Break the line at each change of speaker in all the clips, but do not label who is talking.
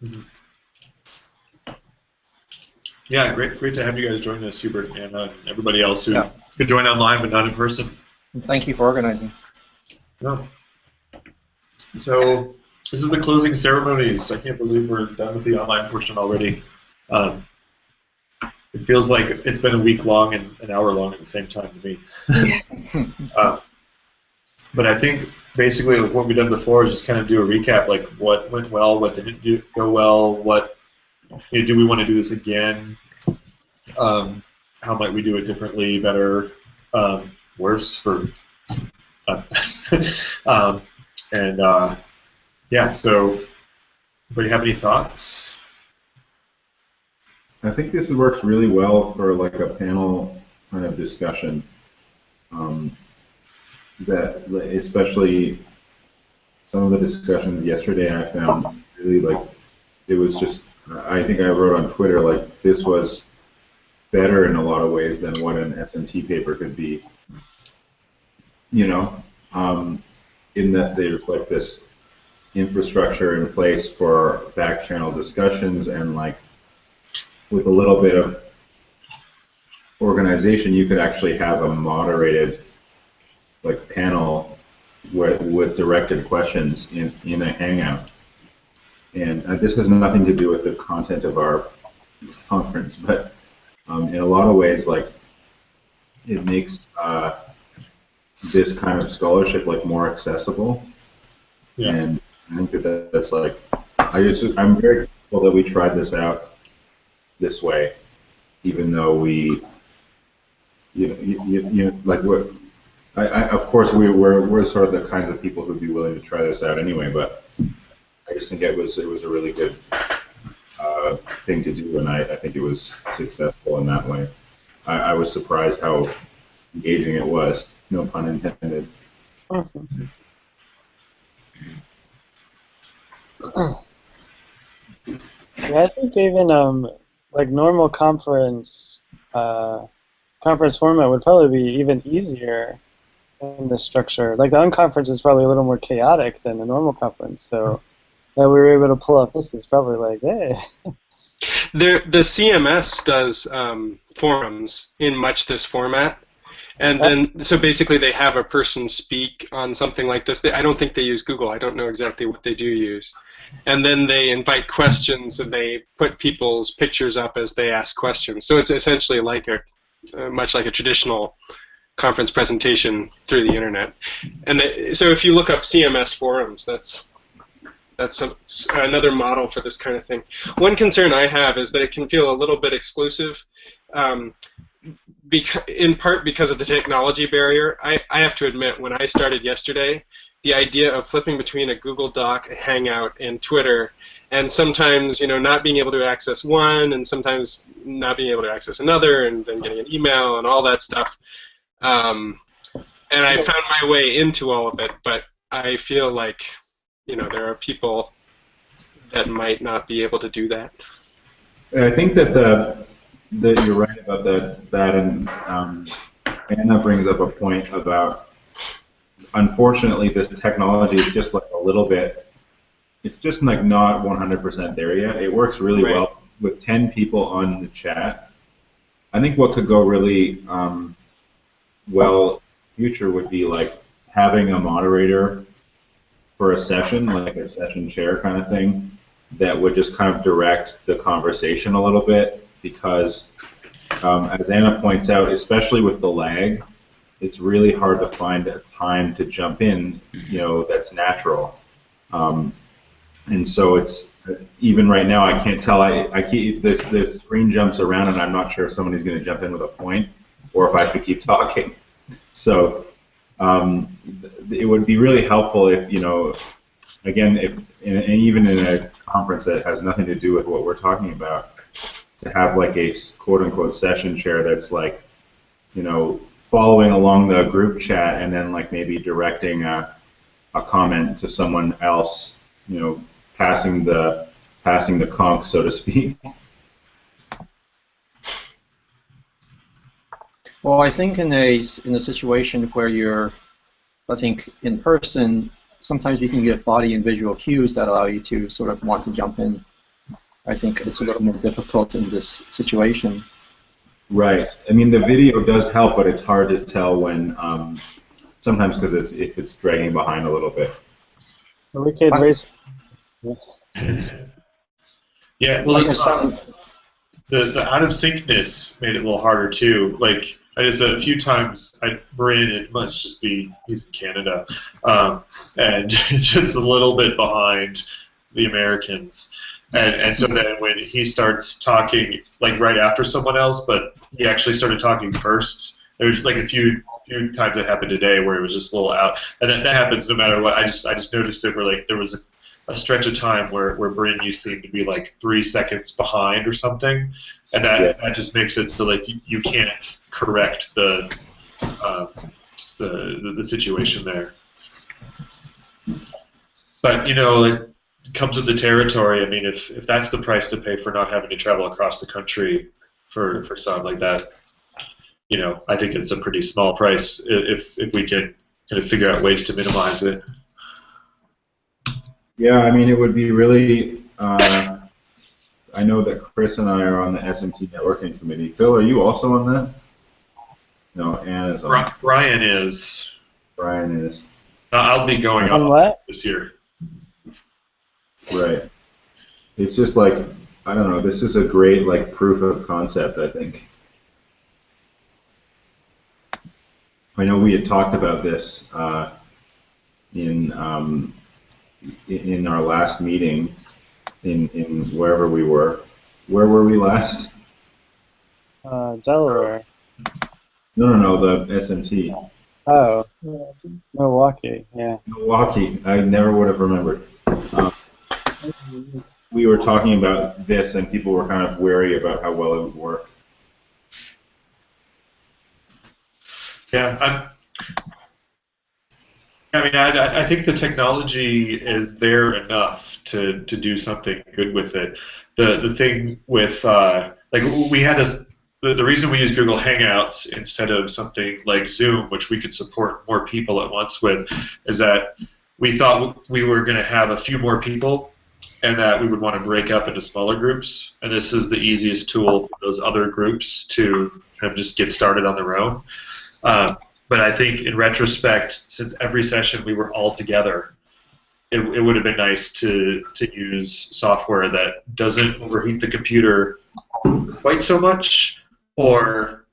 Mhm. Yeah, great to have you guys join us, Hubert, and everybody else who
Yeah.
could join online but not in person.
And thank you for organizing.
No. So this is the closing ceremonies. I can't believe we're done with the online portion already. Um, it feels like it's been a week long and an hour long at the same time to me. uh, but I think basically what we've done before is just kind of do a recap, like what went well, what didn't go well, what do we want to do this again? How might we do it differently, better, worse for uh, um, and yeah, so anybody have any thoughts?
I think this works really well for like a panel kind of discussion. Um, that especially some of the discussions yesterday I found really like it was just I think I wrote on Twitter like this was better in a lot of ways than what an S&T paper could be. You know, in that there's like this infrastructure in place for back channel discussions and like with a little bit of organization you could actually have a moderated like panel with directed questions in a hangout. And this has nothing to do with the content of our conference, but in a lot of ways, like it makes this kind of scholarship like more accessible.
Yeah.
And I think that's like I'm very grateful that we tried this out this way, even though we like of course we're sort of the kinds of people who'd be willing to try this out anyway, but I just think it was a really good thing to do, and I think it was successful in that way. I was surprised how engaging it was, no pun intended.
Awesome. Yeah, I think even like normal conference format would probably be even easier in this structure. Like the unconference is probably a little more chaotic than the normal conference, so that we were able to pull off this is probably like, hey.
The CMS does forums in much this format, and then so basically they have a person speak on something like this. I don't think they use Google. I don't know exactly what they do use. And then they invite questions, and they put people's pictures up as they ask questions. So it's essentially like much like a traditional conference presentation through the internet. And so if you look up CMS forums, that's another model for this kind of thing. One concern I have is that it can feel a little bit exclusive, in part because of the technology barrier. I have to admit, when I started yesterday, the idea of flipping between a Google Doc, a Hangout, and Twitter, and sometimes not being able to access one, and sometimes not being able to access another, and then getting an email and all that stuff. And I found my way into all of it, but I feel like there are people that might not be able to do that.
I think that you're right about that, and Anna brings up a point about, unfortunately, this technology is just like a little bit, it's just like not 100% there yet. It works really well with 10 people on the chat. I think what could go really well in the future would be like having a moderator for a session, like a session chair kind of thing, that would just kind of direct the conversation a little bit, because as Anna points out, especially with the lag, it's really hard to find a time to jump in, that's natural. And so it's, even right now, I can't tell, I keep, this screen jumps around and I'm not sure if somebody's going to jump in with a point or if I should keep talking. So it would be really helpful if, again, even in a conference that has nothing to do with what we're talking about, to have like a quote-unquote session chair that's like, following along the group chat and then like maybe directing a comment to someone else, passing the conch, so to speak.
Well, I think in a situation where you're, I think in person, sometimes you can get body and visual cues that allow you to sort of want to jump in I think it's a little more difficult in this situation.
Right. I mean, the video does help, but it's hard to tell when, sometimes because if it's dragging behind a little bit.
We could raise.
Yeah,
Like I
well,
said,
the out of syncness made it a little harder too. Like I just a few times, Brian, it must just be he's in Canada, and it's just a little bit behind the Americans. And so then when he starts talking like right after someone else, but he actually started talking first. There was like a few times it happened today where it was just a little out, and that happens no matter what. I just noticed it where like there was a stretch of time where Bryn used to be like 3 seconds behind or something, and that just makes it so like you can't correct the situation there. But you know, it comes with the territory. I mean, if that's the price to pay for not having to travel across the country for something like that, you know, I think it's a pretty small price if we can kind of figure out ways to minimize it.
Yeah, I mean, it would be really. I know that Chris and I are on the SMT networking committee. Phil, are you also on that? No, Ann is on.
Brian is.
Brian is.
I'll be going
On what?
this year.
Right. It's just like, I don't know, this is a great like proof of concept, I think. I know we had talked about this in our last meeting in wherever we were. Where were we last?
Delaware.
No, the SMT.
Oh, Milwaukee. Yeah.
Milwaukee. I never would have remembered. We were talking about this, and people were kind of wary about how well it would work.
Yeah, I mean, I think the technology is there enough to do something good with it. The thing with like we had the reason we use Google Hangouts instead of something like Zoom, which we could support more people at once with, is that we thought we were going to have a few more people, and that we would want to break up into smaller groups. And this is the easiest tool for those other groups to kind of just get started on their own. But I think in retrospect, since every session we were all together, it would have been nice to use software that doesn't overheat the computer quite so much, or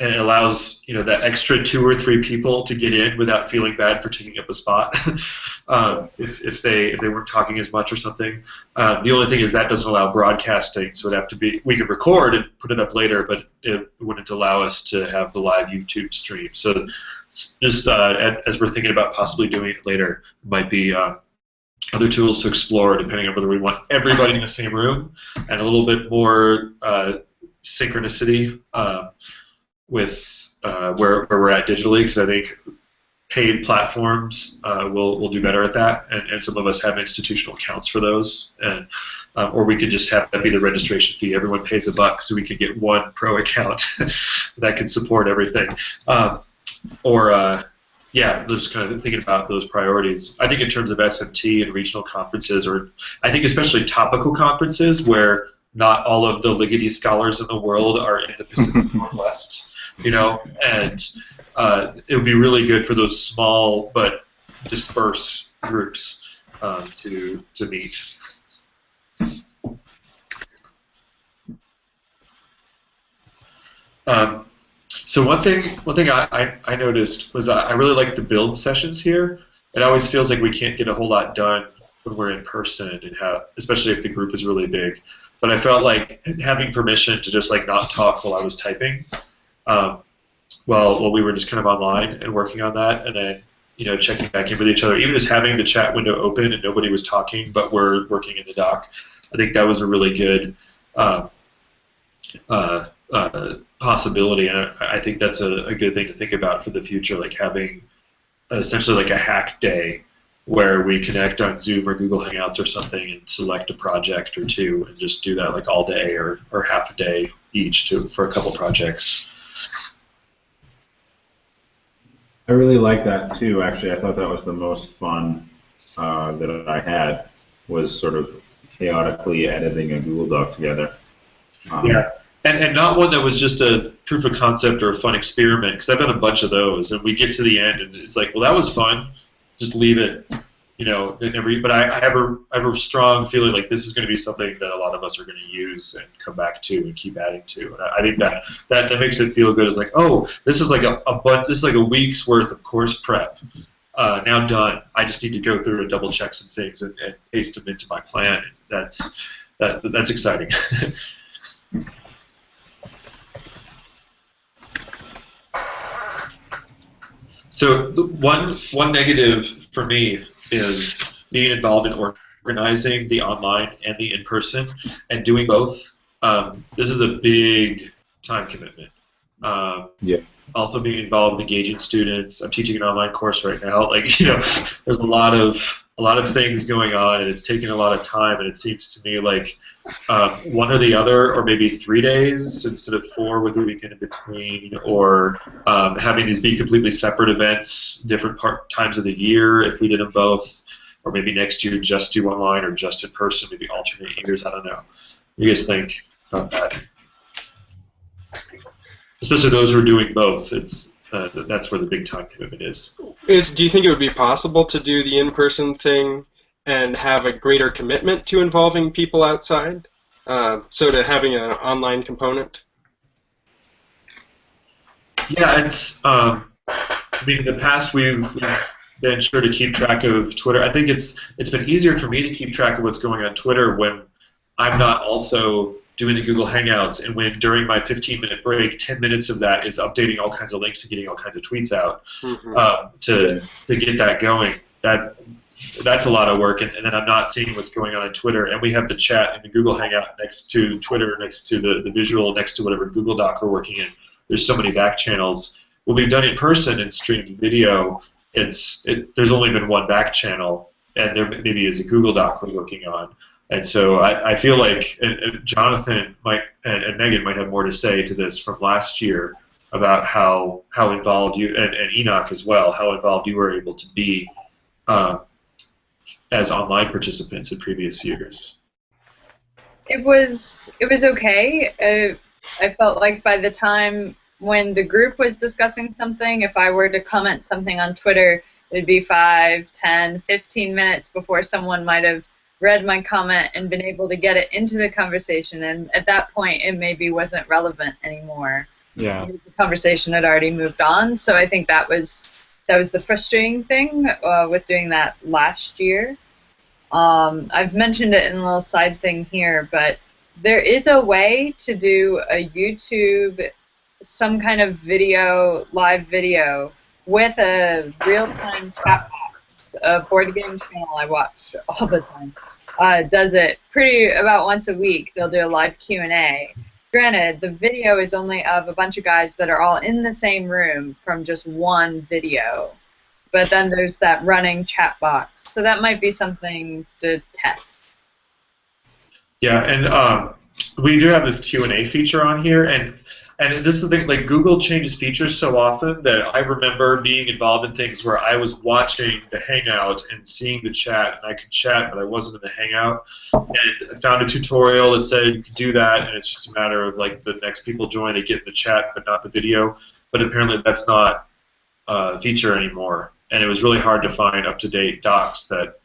and it allows that extra 2 or 3 people to get in without feeling bad for taking up a spot if they weren't talking as much or something. The only thing is that doesn't allow broadcasting, so it'd have to be, we could record and put it up later, but it wouldn't allow us to have the live YouTube stream. So just as we're thinking about possibly doing it later, might be other tools to explore depending on whether we want everybody in the same room and a little bit more synchronicity with where we're at digitally, because I think paid platforms will do better at that, and some of us have institutional accounts for those, and or we could just have that be the registration fee. Everyone pays $1, so we could get one pro account that could support everything. Yeah, just kind of thinking about those priorities. I think in terms of SMT and regional conferences, or I think especially topical conferences where not all of the Liggity scholars in the world are in the Pacific Northwest, and it would be really good for those small but dispersed groups to meet. So one thing I noticed was I really like the build sessions here. It always feels like we can't get a whole lot done when we're in person, and especially if the group is really big. But I felt like having permission to just like not talk while I was typing, while we were just kind of online and working on that, and then checking back in with each other, even just having the chat window open and nobody was talking, but we're working in the doc. I think that was a really good possibility, and I think that's a good thing to think about for the future, like having essentially like a hack day where we connect on Zoom or Google Hangouts or something and select a project or two and just do that like all day or half a day each for a couple projects.
I really like that too, actually. I thought that was the most fun that I had, was sort of chaotically editing a Google Doc together.
Yeah, and not one that was just a proof of concept or a fun experiment, because I've done a bunch of those, and we get to the end, and it's like, well, that was fun, just leave it, but I have a strong feeling like this is going to be something that a lot of us are going to use and come back to and keep adding to, and I think that makes it feel good. It's like, oh, this is like this is like a week's worth of course prep. Now done. I just need to go through and double check some things and paste them into my plan. That's exciting. So one negative for me is being involved in organizing the online and the in-person, and doing both. This is a big time commitment.
Yeah.
Also being involved in engaging students. I'm teaching an online course right now. There's a lot of things going on, and it's taking a lot of time. And it seems to me like one or the other, or maybe 3 days instead of 4 with a weekend in between, or having these be completely separate events, different times of the year if we did them both, or maybe next year just do online or just in person, maybe alternate years. I don't know. What do you guys think about that? Especially those who are doing both, that's where the big time commitment is.
Do you think it would be possible to do the in-person thing and have a greater commitment to involving people outside, so to having an online component?
Yeah, it's. I mean, in the past we've been sure to keep track of Twitter. I think it's been easier for me to keep track of what's going on Twitter when I'm not also doing the Google Hangouts, and when during my 15-minute break, 10 minutes of that is updating all kinds of links and getting all kinds of tweets out to get that going. That's a lot of work, and then I'm not seeing what's going on Twitter. And we have the chat in the Google Hangout next to Twitter, next to the visual, next to whatever Google Doc we're working in. There's so many back channels. When we've done it in person and streamed video, there's only been one back channel, and there maybe is a Google Doc we're working on. And so I feel like Jonathan and Megan might have more to say to this from last year about how involved you, and Enoch as well, how involved you were able to be as online participants in previous years.
It was okay. I felt like by the time when the group was discussing something, if I were to comment something on Twitter, it'd be 5, 10, 15 minutes before someone might have read my comment and been able to get it into the conversation, and at that point it maybe wasn't relevant anymore.
Yeah.
The conversation had already moved on, so I think that was the frustrating thing with doing that last year. I've mentioned it in a little side thing here, but there is a way to do a YouTube, some kind of video, live video, with a real-time chat box. A board game channel I watch all the time does it about once a week. They'll do a live Q&A. Granted, the video is only of a bunch of guys that are all in the same room from just one video, but then there's that running chat box. So that might be something to test.
Yeah, and we do have this Q&A feature on here, and this is the thing, like Google changes features so often that I remember being involved in things where I was watching the Hangout and seeing the chat, and I could chat, but I wasn't in the Hangout. And I found a tutorial that said you could do that, and it's just a matter of like the next people join, they get in the chat, but not the video. But apparently that's not a feature anymore, and it was really hard to find up-to-date docs that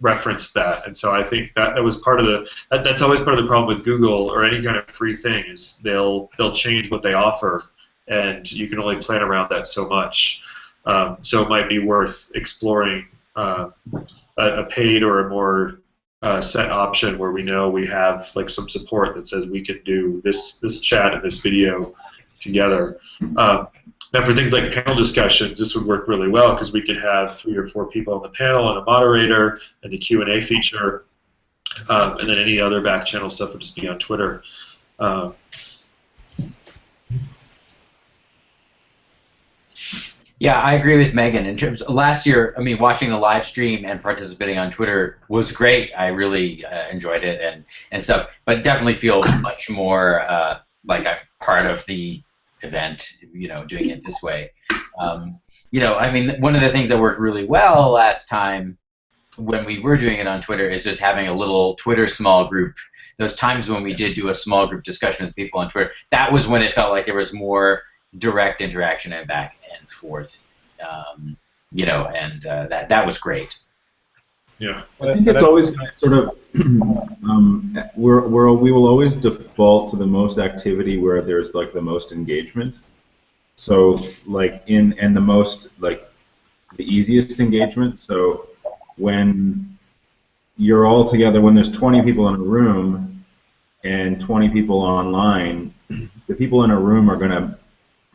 referenced that, and so I think that was part of that's always part of the problem with Google or any kind of free thing, is they'll change what they offer, and you can only plan around that so much. So it might be worth exploring a paid or a more set option where we know we have like some support that says we can do this chat and this video together. Now, for things like panel discussions, this would work really well because we could have 3 or 4 people on the panel and a moderator and the Q&A feature, and then any other back channel stuff would just be on Twitter.
Yeah, I agree with Megan. In terms of last year, I mean, watching the live stream and participating on Twitter was great. I really enjoyed it and stuff, but definitely feel much more like I'm part of the event, doing it this way. I mean, one of the things that worked really well last time when we were doing it on Twitter is just having a little Twitter small group. Those times when we did do a small group discussion with people on Twitter, that was when it felt like there was more direct interaction and back and forth, you know, and that was great.
Yeah.
I think it's always sort of we will always default to the most activity where there's like the most engagement. So like and the most like the easiest engagement. So when you're all together, when there's 20 people in a room and 20 people online, the people in a room are going to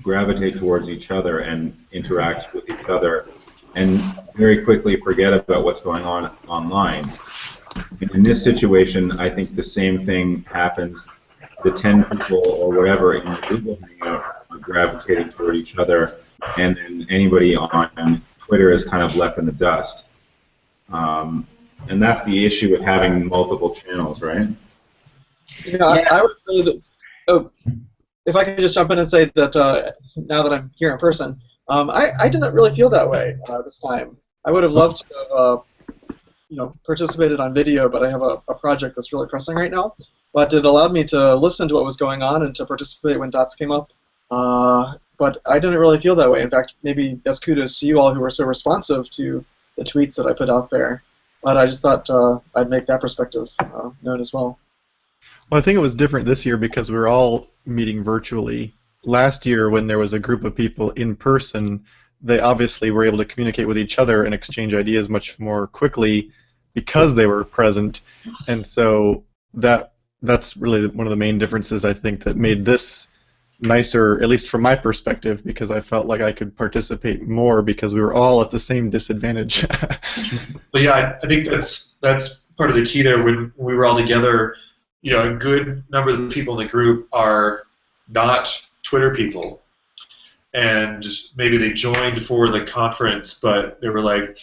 gravitate towards each other and interact with each other and very quickly forget about what's going on online. And in this situation, I think the same thing happens. The 10 people or whatever in the Google Hangout are gravitating toward each other, and then anybody on Twitter is kind of left in the dust. And that's the issue with having multiple channels, right?
You know, I would say that, oh, if I could just jump in and say that now that I'm here in person, I didn't really feel that way this time. I would have loved to have, you know, participated on video, but I have a project that's really pressing right now. But it allowed me to listen to what was going on and to participate when thoughts came up. But I didn't really feel that way. In fact, maybe that's kudos to you all who were so responsive to the tweets that I put out there. But I just thought I'd make that perspective known as well.
Well, I think it was different this year because we were all meeting virtually. Last year, when there was a group of people in person, they obviously were able to communicate with each other and exchange ideas much more quickly because they were present. And so that's really one of the main differences, I think, that made this nicer, at least from my perspective, because I felt like I could participate more because we were all at the same disadvantage.
But yeah, I think that's part of the key there. When we were all together, you know, a good number of the people in the group are not Twitter people, and maybe they joined for the conference, but they were like,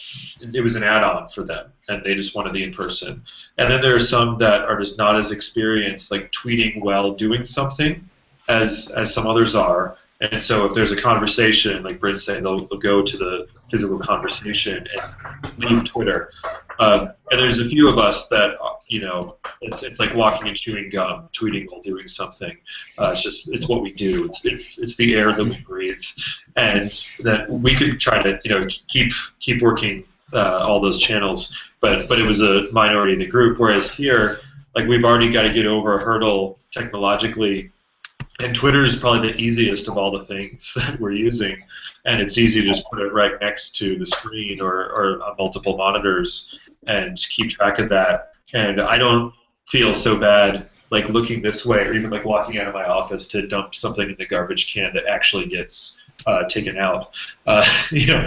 it was an add-on for them, and they just wanted the in-person. And then there are some that are just not as experienced, like tweeting while doing something, as some others are. And so if there's a conversation, like Bryn said, they'll go to the physical conversation and leave Twitter. And there's a few of us that, you know, it's like walking and chewing gum, tweeting while doing something. It's what we do. It's the air that we breathe, and that we could try to, you know, keep working all those channels. But it was a minority of the group. Whereas here, like, we've already got to get over a hurdle technologically. And Twitter is probably the easiest of all the things that we're using, and it's easy to just put it right next to the screen or on multiple monitors and keep track of that. And I don't feel so bad like looking this way or even like walking out of my office to dump something in the garbage can that actually gets taken out, you know,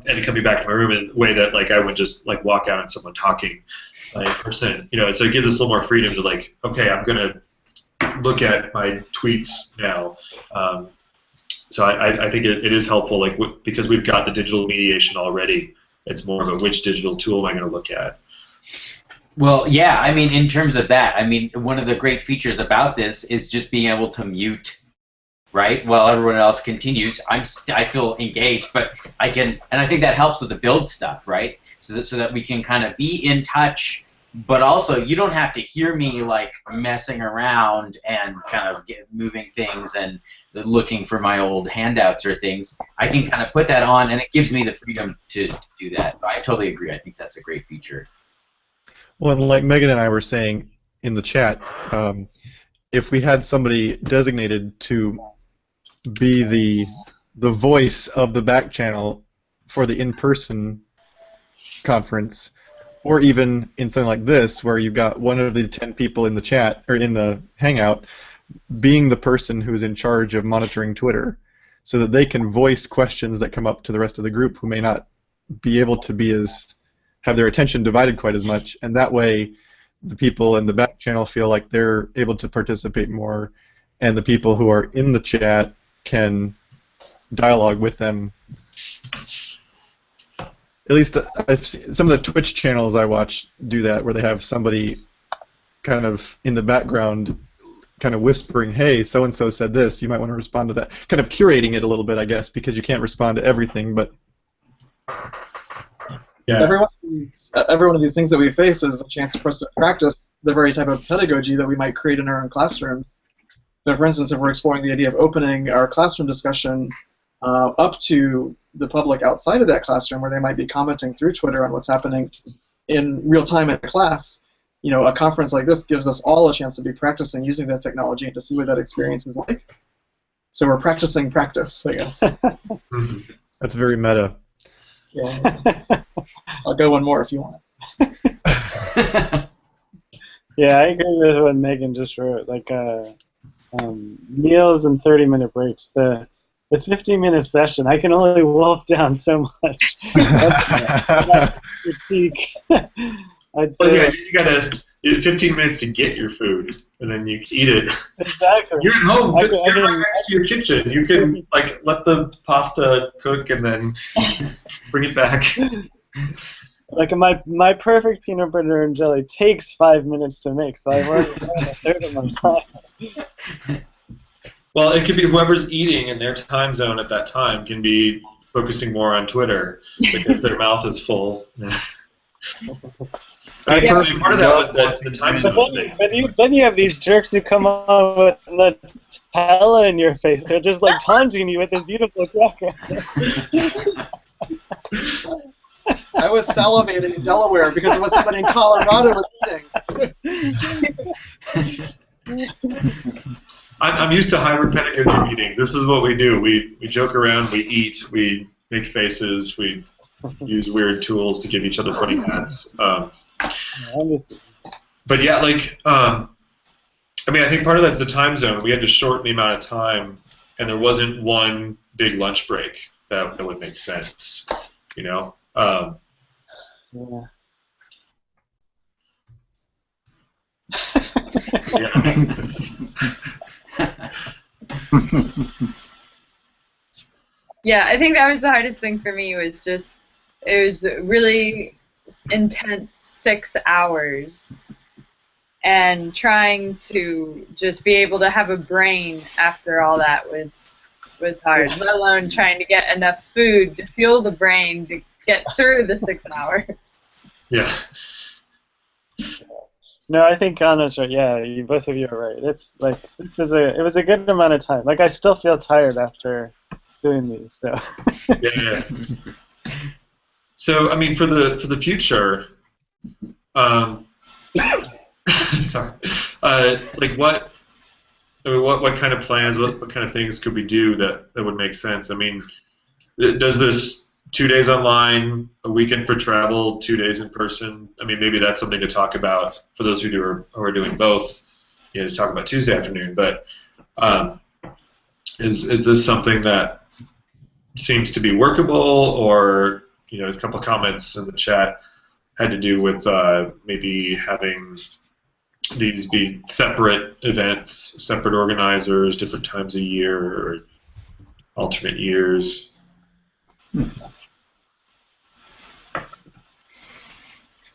and coming back to my room in a way that like I would just like walk out and someone talking in person, you know. And so it gives us a little more freedom to like, okay, I'm gonna look at my tweets now. So I think it is helpful, like because we've got the digital mediation already. It's more of a which digital tool am I going to look at?
Well, yeah, I mean, in terms of that, I mean, one of the great features about this is just being able to mute, right, while everyone else continues. I feel engaged, but I can, and I think that helps with the build stuff, right? So that we can kind of be in touch. But also, you don't have to hear me like messing around and kind of moving things and looking for my old handouts or things. I can kind of put that on, and it gives me the freedom to do that. I totally agree. I think that's a great feature.
Well, and like Megan and I were saying in the chat, if we had somebody designated to be the voice of the back channel for the in-person conference, or even in something like this, where you've got one of the 10 people in the chat or in the Hangout being the person who's in charge of monitoring Twitter, so that they can voice questions that come up to the rest of the group who may not be able to have their attention divided quite as much, and that way the people in the back channel feel like they're able to participate more, and the people who are in the chat can dialogue with them. At least I've seen some of the Twitch channels I watch do that, where they have somebody kind of in the background kind of whispering, hey, so-and-so said this, you might want to respond to that. Kind of curating it a little bit, I guess, because you can't respond to everything, but...
Yeah.
Every one of these things that we face is a chance for us to practice the very type of pedagogy that we might create in our own classrooms. So, for instance, if we're exploring the idea of opening our classroom discussion up to the public outside of that classroom, where they might be commenting through Twitter on what's happening in real time in the class, a conference like this gives us all a chance to be practicing using that technology and to see what that experience is like. So we're practicing practice, I guess.
That's very meta.
Yeah. I'll go one more if you want.
Yeah, I agree with what Megan just wrote. Like meals and 30-minute breaks. The 15-minute session, I can only wolf down so much. That's critique. I'd say.
Well, yeah, you gotta 15 minutes to get your food, and then you eat it.
Exactly.
You're at home.
I
You're
can-
right next to your kitchen. You can let the pasta cook and then bring it back.
Like my perfect peanut butter and jelly takes 5 minutes to make, so I've already done a third of my time.
Well, it could be whoever's eating in their time zone at that time can be focusing more on Twitter because their mouth is full. Part of that was that the time zone thing.
Then you have these jerks who come on with Nutella in your face. They're just like taunting you with this beautiful cracker.
I was salivating in Delaware because of what somebody in Colorado was eating.
I'm used to hybrid pedagogy meetings. This is what we do. We joke around, we eat, we make faces, we use weird tools to give each other funny hats. But yeah, I think part of that's the time zone. We had to shorten the amount of time, and there wasn't one big lunch break that would make sense, Yeah.
Yeah, I think that was the hardest thing for me. It was really intense 6 hours, and trying to just be able to have a brain after all that was hard. Let alone trying to get enough food to fuel the brain to get through the 6 hours.
Yeah.
No, I think Anna's right. Yeah, both of you are right. It's like it was a good amount of time. Like I still feel tired after doing these. So.
Yeah. So I mean, for the future, sorry, what kind of plans, what kind of things could we do that would make sense? I mean, does this 2 days online, a weekend for travel, 2 days in person? I mean, maybe that's something to talk about for those who are doing both. To talk about Tuesday afternoon. But is this something that seems to be workable, or a couple of comments in the chat had to do with maybe having these be separate events, separate organizers, different times a year, or alternate years.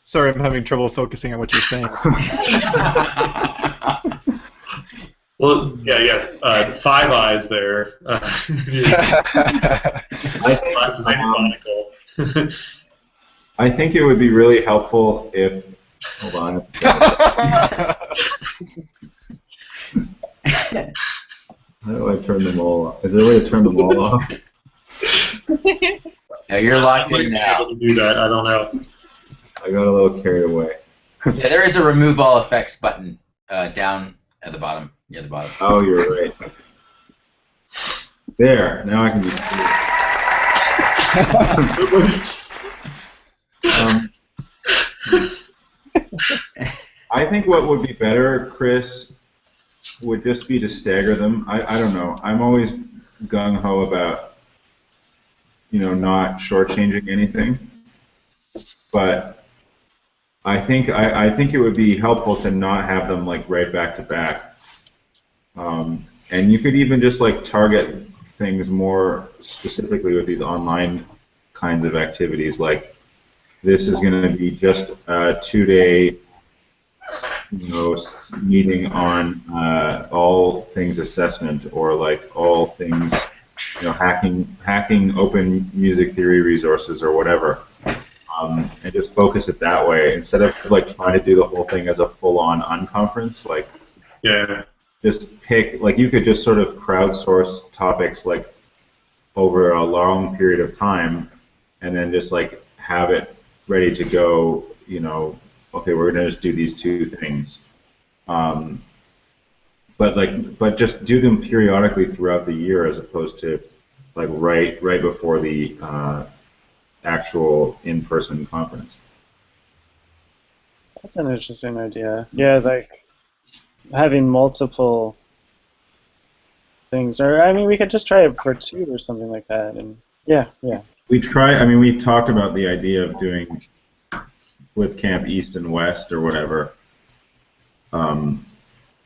Sorry, I'm having trouble focusing on what you're saying.
Well, yeah. Five Eyes there.
I think it would be really helpful if. Hold on. How do I turn them all off? Is there a way to turn them all off?
No, you're locked in now.
Able to do that. I don't know.
I got a little carried away.
Yeah, there is a remove all effects button down at the bottom. Near the bottom.
Oh, you're right. There. Now I can just see. I think what would be better, Chris, would just be to stagger them. I don't know. I'm always gung-ho about, not shortchanging anything. But I think it would be helpful to not have them right back to back. And you could even just target things more specifically with these online kinds of activities. Like this is going to be just a 2-day, meeting on all things assessment, or all things, hacking open music theory resources or whatever. and just focus it that way instead of like trying to do the whole thing as a full-on unconference. Like,
Yeah.
just pick, like, you could just sort of crowdsource topics like over a long period of time, and then just like have it ready to go. You know, okay, we're gonna just do these two things. But just do them periodically throughout the year, as opposed to like right before the actual in-person conference.
That's an interesting idea. Yeah, like having multiple things, or I mean, we could just try it for 2 or something like that. And yeah.
We talked about the idea of doing with Camp East and West or whatever, and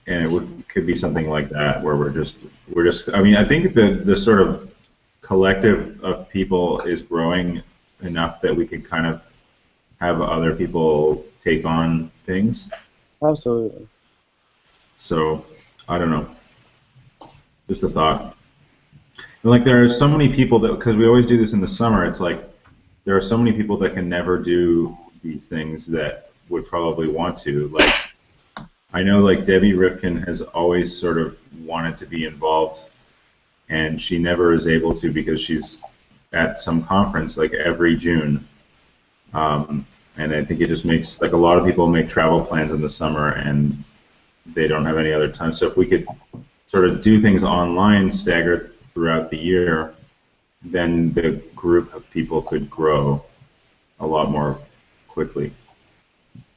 it could be something like that where we're just. I mean, I think the sort of collective of people is growing enough that we could kind of have other people take on things.
Absolutely.
So I don't know. Just a thought. And like, there are so many people that, because we always do this in the summer, it's like there are so many people that can never do these things that would probably want to. Like, I know like Debbie Rifkin has always sort of wanted to be involved, and she never is able to because she's at some conference like every June. And I think it just makes, like, a lot of people make travel plans in the summer and they don't have any other time. So if we could sort of do things online staggered throughout the year, then the group of people could grow a lot more quickly.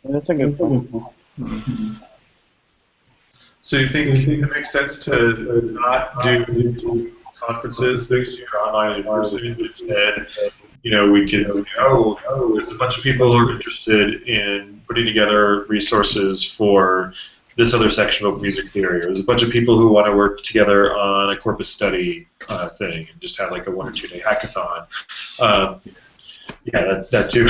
That's a good point.
So you think it makes sense to not do conferences next year online in person, but instead, we could, there's a bunch of people who are interested in putting together resources for this other section of music theory, or there's a bunch of people who want to work together on a corpus study thing, and just have like a 1 or 2 day hackathon. That too.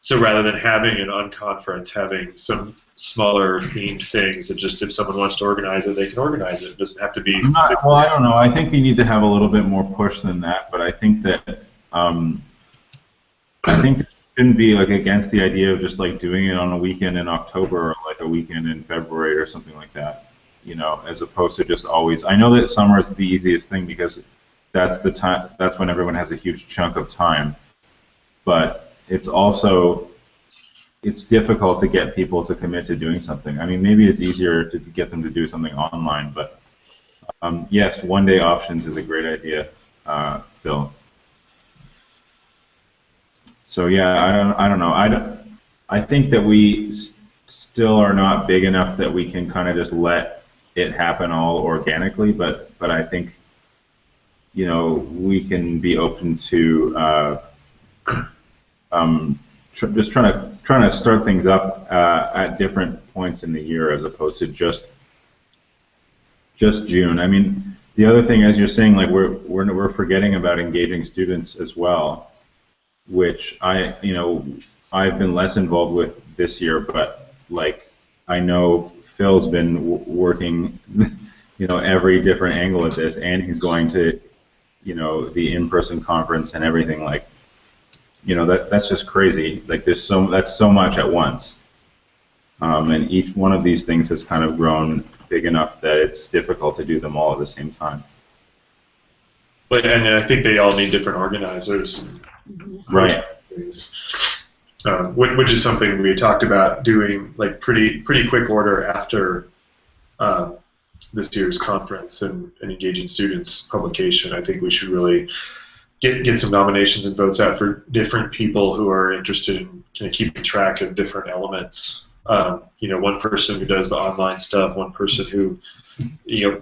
So rather than having an unconference, having some smaller themed things, and just if someone wants to organize it, they can organize it. It doesn't have to be.
Well, I don't know. I think we need to have a little bit more push than that, but I think that it shouldn't be like against the idea of just like doing it on a weekend in October or like a weekend in February or something like that. As opposed to just always. I know that summer is the easiest thing because that's the time. That's when everyone has a huge chunk of time, but it's difficult to get people to commit to doing something. I mean, maybe it's easier to get them to do something online, but yes, 1 day options is a great idea, Phil. So yeah, I don't know. I think that we still are not big enough that we can kind of just let it happen all organically, but I think we can be open to just trying to start things up at different points in the year, as opposed to just June. I mean, the other thing, as you're saying, like we're forgetting about engaging students as well, which I've been less involved with this year, but like I know Phil's been working every different angle at this, and he's going to the in-person conference and everything. Like, that's just crazy. Like, that's so much at once, and each one of these things has kind of grown big enough that it's difficult to do them all at the same time.
But and I think they all need different organizers,
right?
Which is something we talked about doing, like pretty quick order after this year's conference and engaging students publication. I think we should really get some nominations and votes out for different people who are interested in kind of keeping track of different elements. One person who does the online stuff, one person who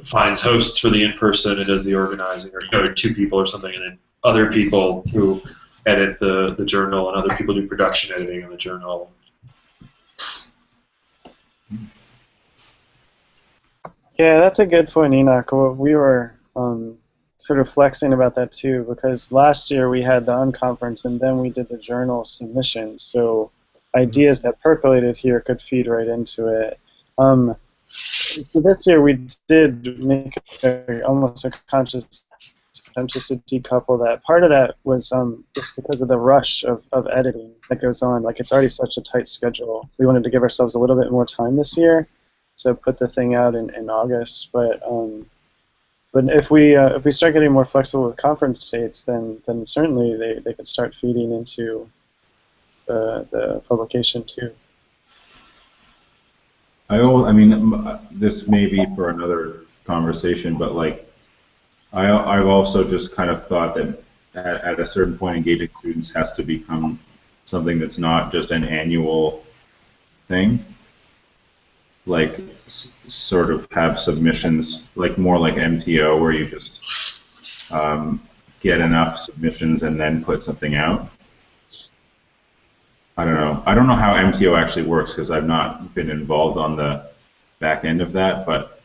finds hosts for the in-person and does the organizing, or 2 people or something, and then other people who edit the journal, and other people do production editing on the journal.
Yeah, that's a good point, Enoch. We were sort of flexing about that too, because last year we had the unconference and then we did the journal submission, so ideas that percolated here could feed right into it. So this year we did make almost a conscious just to decouple that. Part of that was just because of the rush of editing that goes on. Like, it's already such a tight schedule. We wanted to give ourselves a little bit more time this year to put the thing out in August. But if we start getting more flexible with conference dates, then certainly they could start feeding into the publication too.
I mean, this may be for another conversation, but like, I've also just kind of thought that at a certain point, engaging students has to become something that's not just an annual thing. Like, sort of have submissions, like more like MTO, where you just get enough submissions and then put something out. I don't know. I don't know how MTO actually works because I've not been involved on the back end of that, but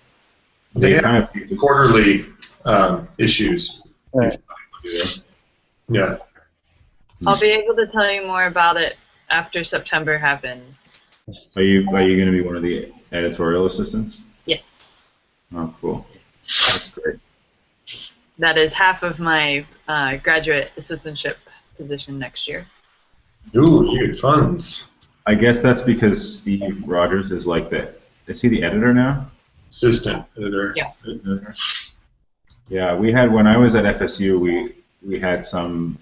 they
kind
have
of
quarterly issues.
Right.
Yeah.
I'll be able to tell you more about it after September happens.
Are you going to be one of the editorial assistants?
Yes.
Oh, cool. That's great.
That is half of my graduate assistantship position next year.
Ooh, you get funds.
I guess that's because Steve Rogers is like is he the editor now?
Assistant editor.
Yeah.
Yeah, we had, when I was at FSU, we had some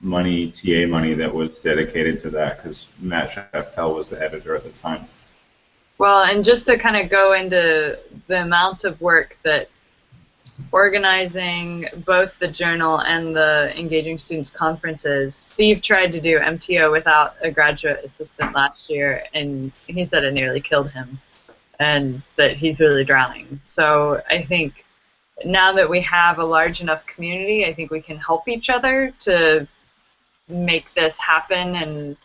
money, TA money, that was dedicated to that because Matt Shaftel was the editor at the time.
Well, and just to kind of go into the amount of work that organizing both the journal and the Engaging Students conferences, Steve tried to do MTO without a graduate assistant last year, and he said it nearly killed him, and that he's really drowning. So I think now that we have a large enough community, I think we can help each other to make this happen and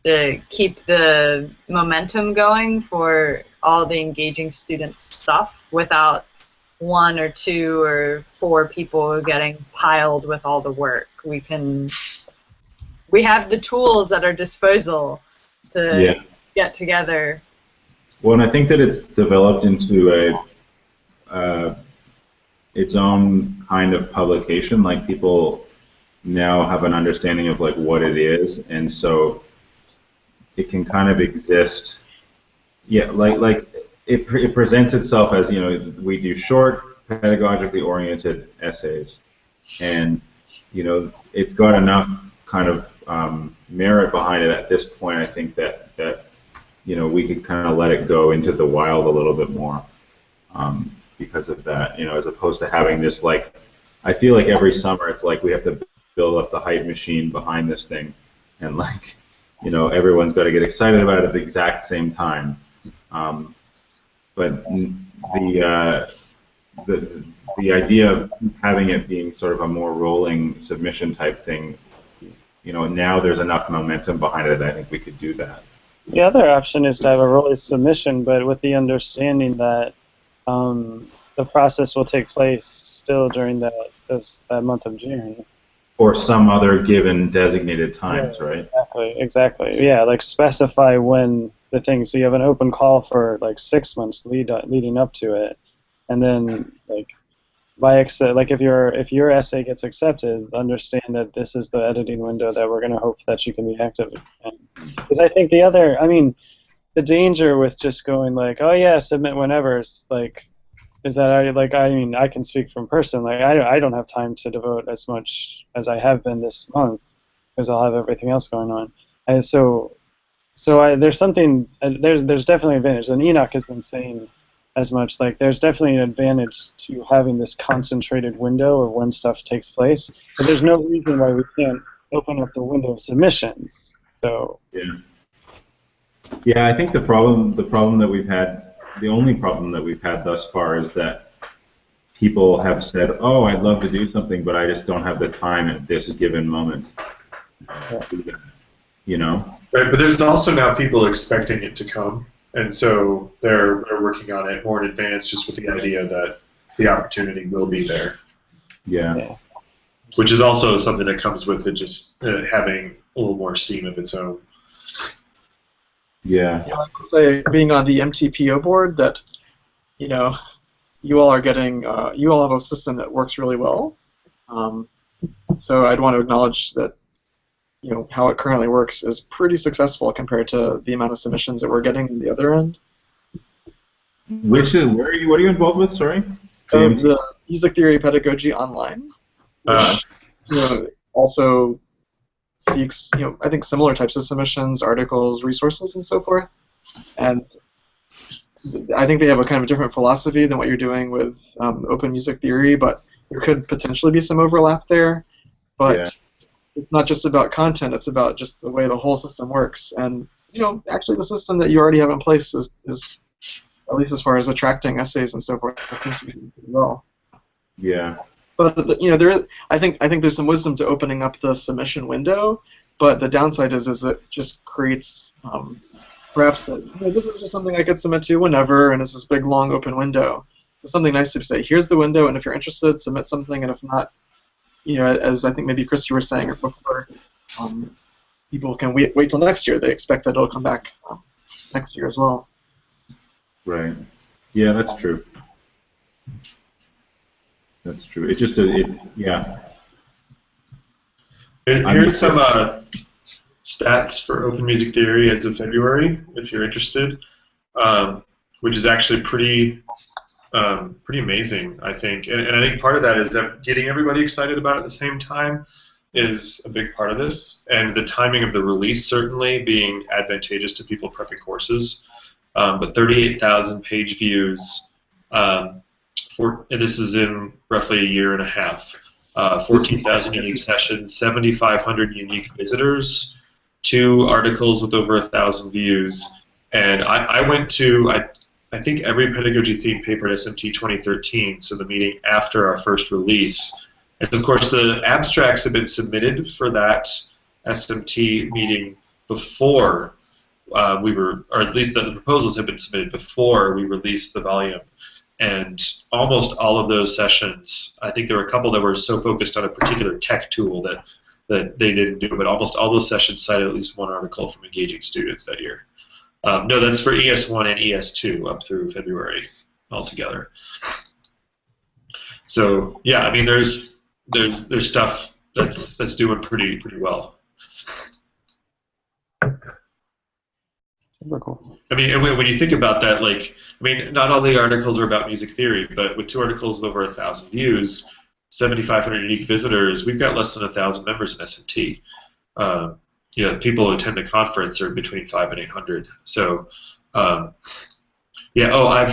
to keep the momentum going for all the Engaging Students stuff without 1 or 2 or 4 people getting piled with all the work. We have the tools at our disposal to get together.
Well, and I think that it's developed into its own kind of publication. Like, people now have an understanding of like what it is, and so it can kind of exist. Yeah, like it presents itself as, you know, we do short, pedagogically oriented essays, and you know, it's got enough kind of merit behind it at this point. I think that you know, we could kind of let it go into the wild a little bit more because of that. You know, as opposed to having this, like, I feel like every summer it's like we have to build up the hype machine behind this thing, and like, you know, everyone's got to get excited about it at the exact same time. But the idea of having it being sort of a more rolling submission type thing, you know, now there's enough momentum behind it that I think we could do that.
The other option is to have a rolling submission, but with the understanding that the process will take place still during that month of June.
Or some other given designated times,
yeah,
right?
Exactly. Yeah, like specify when the thing. So you have an open call for like 6 months leading up to it, and then like like if your essay gets accepted, understand that this is the editing window that we're going to hope that you can be active in. Because I think the danger with just going like, oh yeah, submit whenever, is like, is that I can speak from person. Like I don't have time to devote as much as I have been this month because I'll have everything else going on. And there's something, there's definitely an advantage, and Enoch has been saying as much, like there's definitely an advantage to having this concentrated window of when stuff takes place, but there's no reason why we can't open up the window of submissions. So
yeah, I think the problem that we've had, the only problem that we've had thus far, is that people have said, oh, I'd love to do something, but I just don't have the time at this given moment. You know?
Right, but there's also now people expecting it to come, and so they're working on it more in advance, just with the idea that the opportunity will be there.
Yeah.
Which is also something that comes with it, just having a little more steam of its own.
Yeah.
I would say, being on the MTPO board, that, you know, you all are getting, you all have a system that works really well. So I'd want to acknowledge that how it currently works is pretty successful compared to the amount of submissions that we're getting on the other end.
What are you involved with? Sorry.
The Music Theory Pedagogy Online, which also seeks I think similar types of submissions, articles, resources, and so forth. And I think they have a kind of different philosophy than what you're doing with Open Music Theory, but there could potentially be some overlap there. But it's not just about content; it's about just the way the whole system works. And actually, the system that you already have in place is at least as far as attracting essays and so forth, it seems to be doing pretty well.
Yeah.
But I think there's some wisdom to opening up the submission window. But the downside is it just creates perhaps that this is just something I could submit to whenever, and it's this big long open window. There's something nice to say. Here's the window, and if you're interested, submit something, and if not, as I think maybe Chris you were saying before, people can wait till next year. They expect that it'll come back next year as well.
Right. Yeah, that's true. That's true. It's just yeah.
Here's some stats for Open Music Theory as of February, if you're interested, which is actually pretty amazing, I think. And I think part of that is that getting everybody excited about it at the same time is a big part of this, and the timing of the release certainly being advantageous to people prepping courses. But 38,000 page views, and this is in roughly a year and a half. 14,000 unique sessions, 7,500 unique visitors, 2 articles with over 1,000 views, and I went to I think every pedagogy themed paper at SMT 2013, so the meeting after our first release. And of course, the abstracts have been submitted for that SMT meeting before or at least the proposals have been submitted before we released the volume. And almost all of those sessions, I think there were a couple that were so focused on a particular tech tool that they didn't do, but almost all those sessions cited at least one article from engaging students that year. No, that's for ES1 and ES2 up through February altogether. So yeah, I mean, there's stuff that's doing pretty well.
Super cool.
I mean, when you think about that, not all the articles are about music theory, but with 2 articles with over 1,000 views, 7,500 unique visitors, we've got less than 1,000 members in SMT. People who attend the conference are between 500 and 800. So, I've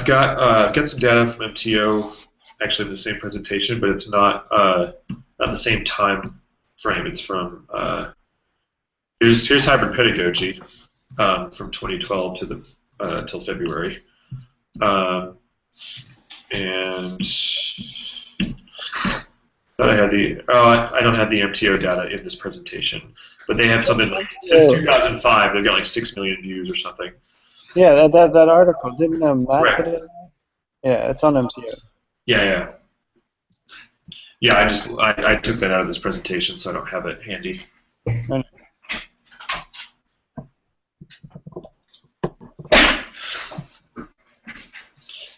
got some data from MTO, actually in the same presentation, but it's not the same time frame. It's from here's hybrid pedagogy. From 2012 to till February, and I had I don't have the MTO data in this presentation, but they have something like since 2005 they've got like 6 million views or something.
Yeah, that article didn't Matt
Right.
put it in? Yeah, it's on MTO.
Yeah. I took that out of this presentation, so I don't have it handy.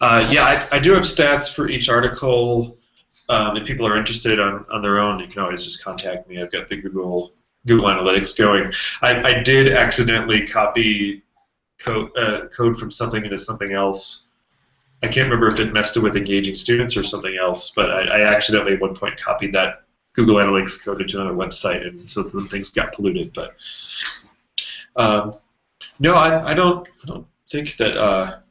I do have stats for each article. If people are interested on their own, you can always just contact me. I've got the Google Analytics going. I did accidentally copy code from something into something else. I can't remember if it messed with engaging students or something else, but I accidentally at one point copied that Google Analytics code into another website, and so the things got polluted. But no, I don't think that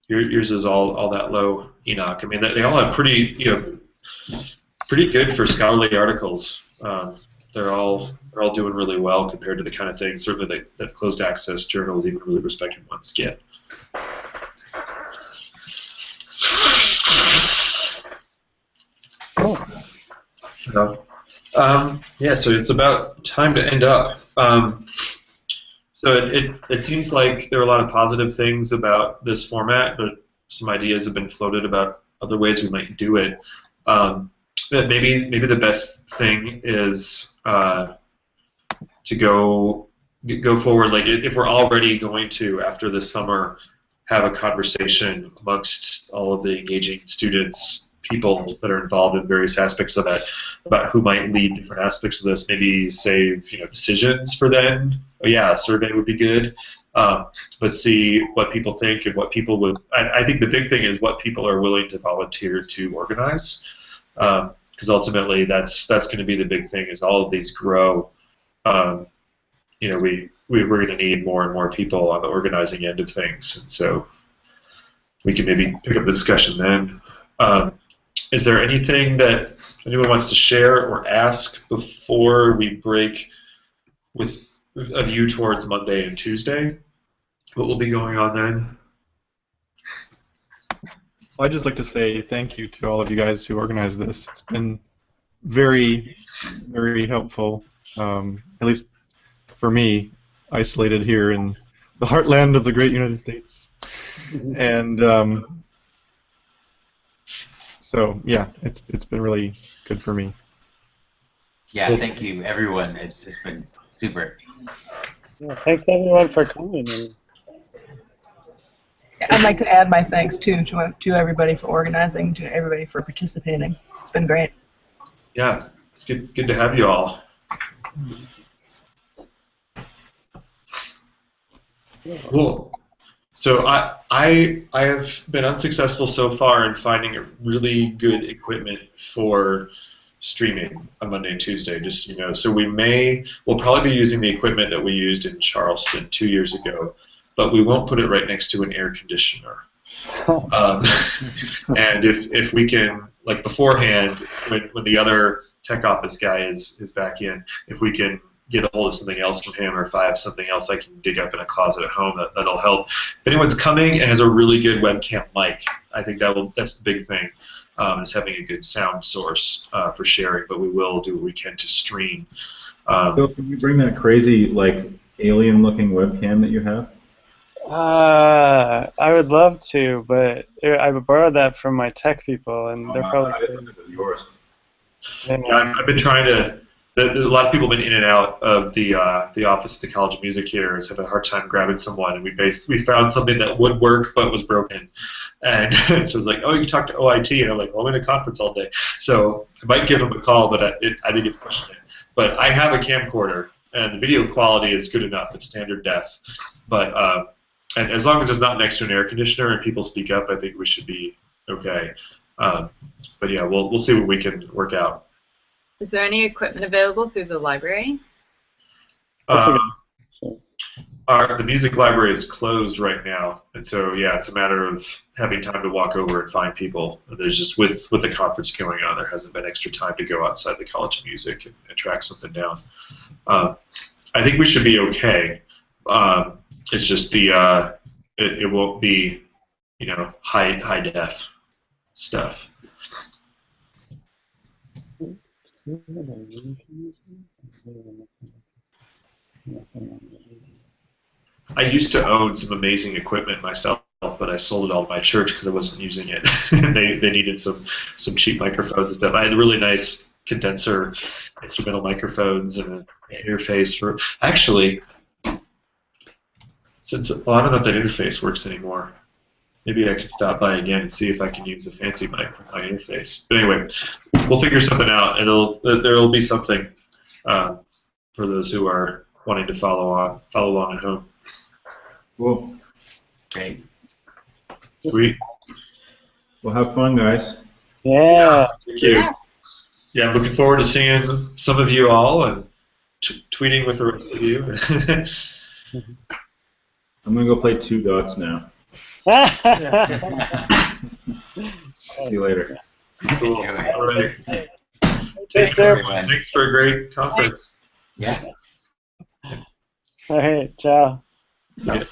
yours is all that low, Enoch. I mean, they all have pretty good for scholarly articles. They're all doing really well compared to the kind of things certainly that closed access journals, even really respected ones, get.
Cool.
So it's about time to end up. So it seems like there are a lot of positive things about this format, but some ideas have been floated about other ways we might do it. Maybe the best thing is to go forward. Like if we're already going to, after this summer, have a conversation amongst all of the engaging students people that are involved in various aspects of that, about who might lead different aspects of this. Maybe save decisions for then. Oh yeah, a survey would be good. But see what people think and what people would. I think the big thing is what people are willing to volunteer to organize, because ultimately that's going to be the big thing. As all of these grow, we're going to need more and more people on the organizing end of things, and so we can maybe pick up the discussion then. Is there anything that anyone wants to share or ask before we break with a view towards Monday and Tuesday? What will be going on then?
I'd just like to say thank you to all of you guys who organized this. It's been very, very helpful, at least for me, isolated here in the heartland of the great United States. And so, yeah, it's been really good for me.
Yeah, thank you, everyone. It's been super.
Yeah, thanks everyone for coming.
I'd like to add my thanks too to everybody for organizing, to everybody for participating. It's been great.
Yeah, it's good to have you all. Cool. So I have been unsuccessful so far in finding a really good equipment for streaming on Monday and Tuesday. Just so we'll probably be using the equipment that we used in Charleston 2 years ago, but we won't put it right next to an air conditioner. And if we can, like beforehand, when the other tech office guy is back in, if we can get a hold of something else from him, or if I have something else I can dig up in a closet at home, that'll help. If anyone's coming and has a really good webcam mic, I think that's the big thing, is having a good sound source for sharing, but we will do what we can to stream.
Bill, can you bring that crazy, like, alien-looking webcam that you have?
I would love to, but I borrowed that from my tech people, and they're probably.
I didn't think it was yours.
Yeah, I've been trying to. A lot of people have been in and out of the office at the College of Music here. Has had a hard time grabbing someone, and we found something that would work but was broken, and so it was like, oh, you can talk to OIT, and I'm like, well, I'm in a conference all day, so I might give them a call, but I think it's pushing it. But I have a camcorder, and the video quality is good enough. It's standard def, but and as long as it's not next to an air conditioner and people speak up, I think we should be okay. But yeah, we'll see what we can work out.
Is there any equipment available through the library?
The music library is closed right now, and so yeah, it's a matter of having time to walk over and find people. There's just with the conference going on, there hasn't been extra time to go outside the College of Music and track something down. I think we should be okay. It's just it won't be high def stuff. I used to own some amazing equipment myself, but I sold it all to my church because I wasn't using it. they needed some cheap microphones and stuff. I had really nice condenser instrumental microphones and an interface for. Actually, I don't know if that interface works anymore. Maybe I could stop by again and see if I can use a fancy mic with my interface. But anyway, we'll figure something out. There'll be something for those who are wanting to follow along at home.
Cool.
Great.
Sweet.
Well, have fun, guys.
Yeah.
Thank you. Yeah, I'm looking forward to seeing some of you all and tweeting with the rest of you.
I'm gonna go play 2 dots now. See you later.
Cool.
Enjoy.
All right.
Thanks, sir.
Thanks for a great conference.
Yeah.
All right. Ciao.
Yeah.